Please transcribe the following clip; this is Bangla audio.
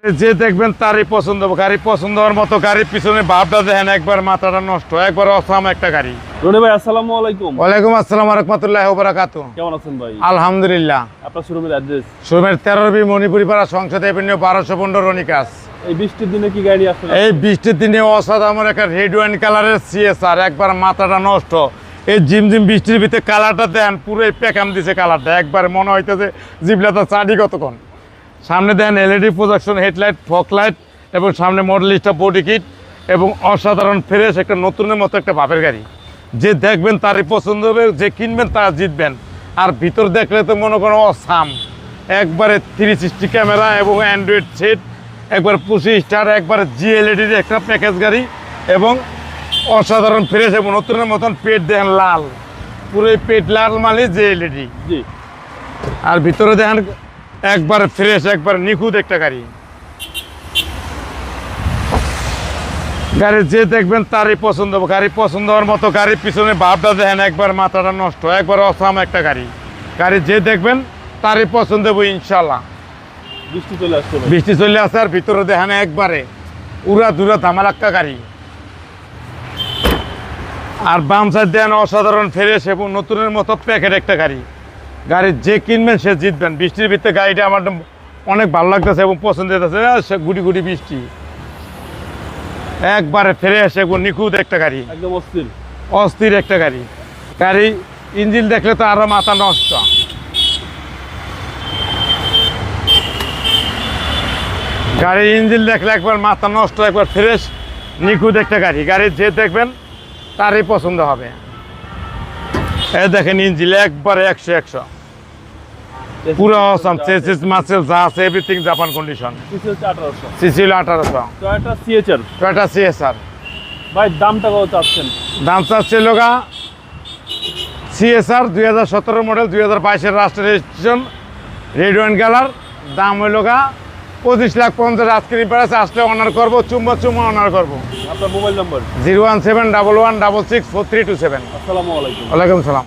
যে দেখবেন তারই পছন্দ হবে। গাড়ি পছন্দ হওয়ার মতো গাড়ির পিছনে ভাবটা দেখেন, একবার মাথাটা নষ্ট, একবার অসাম একটা গাড়ি। রনি ভাই আসসালামু আলাইকুম। ওয়ালাইকুম আসসালাম ওয়া রাহমাতুল্লাহি ওয়া বারাকাতুহু। কেমন আছেন ভাই? আলহামদুলিল্লাহ। আপনার শোরুমের অ্যাড্রেস? শোরুমের 13B মণিপুরি পাড়া সংসদ এভিনিউ 1215 রনিকাস। এই বৃষ্টির দিনে কি গাড়ি আসলে? এই বৃষ্টির দিনে অসাধারণ একটা রেড ওয়াইন কালারের সিএসআর, একবার মাথাটা নষ্ট। এই জিমজিম বৃষ্টির ভিতরে কালারটা দেন, পুরো প্যাকাম দিছে কালারটা, একবার মনে হইতেছে জিবলাটা চাটি কতক্ষণ। সামনে দেন এলইডি প্রজেকশন হেডলাইট, ফকলাইট এবং সামনে মডেলিস্টা বডি কিট এবং অসাধারণ ফ্রেশ একটা নতুনের মতো একটা বাপের গাড়ি। যে দেখবেন তারই পছন্দ হবে, যে কিনবেন তারা জিতবেন। আর ভিতর দেখলে তো মনে করো অসাম, একবারে 360 ক্যামেরা এবং অ্যান্ড্রয়েড সেট, একবার 25 স্টার, একবারে জিএলইডির একটা প্যাকেজ গাড়ি এবং অসাধারণ ফ্রেশ এবং নতুনের মতন পেট দেখেন লাল, পুরো পেট লাল মানে জিএলইডি। জি। আর ভিতরে দেখেন একবার ফ্রেশ, একবার নিখুঁত একটা গাড়ি। গাড়ি যে দেখবেন তারই পছন্দ হবে। গাড়ি পছন্দ হওয়ার মতো গাড়ির পিছনে ভাবটা দেখেন, একবার মাথাটা নষ্ট, একবার অসাম একটা গাড়ি। গাড়ি যে দেখবেন তারই পছন্দ হবে ইনশাল্লাহ। বৃষ্টি চলে আসছে ভাই। বৃষ্টি চলে আসে আর ভিতরে দেখেন একবারে উড়া দুরা ধামালাক্কা গাড়ি। আর বাম সাইড দেন অসাধারণ ফ্রেশ এবং নতুনের মতো প্যাকেট একটা গাড়ি। গাড়ি যে কিনবেন সে জিতবেন। বৃষ্টির ভিতরে গাড়িটা আমার অনেক ভালো লাগতেছে এবং পছন্দ হতেছে। সে গুটি গুটি বৃষ্টি, একবারে ফ্রেশ এবং নিখুঁত একটা গাড়ি, একদম অস্থির অস্থির একটা গাড়ি। গাড়ি ইঞ্জিন দেখলে তো আরো মাথা নষ্ট। গাড়ির ইঞ্জিন দেখলে একবার মাথা নষ্ট, একবার ফ্রেশ নিখুঁত একটা গাড়ি। গাড়ি যে দেখবেন তারই পছন্দ হবে। এই দেখেন ইঞ্জিন একবারে 100 পুরো অসাম, চেসিস মাসেল যা আছে এভরিথিং জাপান কন্ডিশন। সিসি হলো 1800। Toyota CHR. Toyota CSR. ভাই দামটা কত চাচ্ছেন? দাম চাচ্ছে লোগা সিএসআর 2017 মডেল, 2022-এর রাষ্ট্র রেজিস্ট্রেশন, রেড ওয়াইন কালার। দাম হইল 25,50,000। আজকের প্রাইসে আসলে অনার করবো, চুম্বা অনার করবো। আপনার মোবাইল নাম্বার? 01711666327। আসসালামু আলাইকুম। ওয়ালাইকুম সালাম।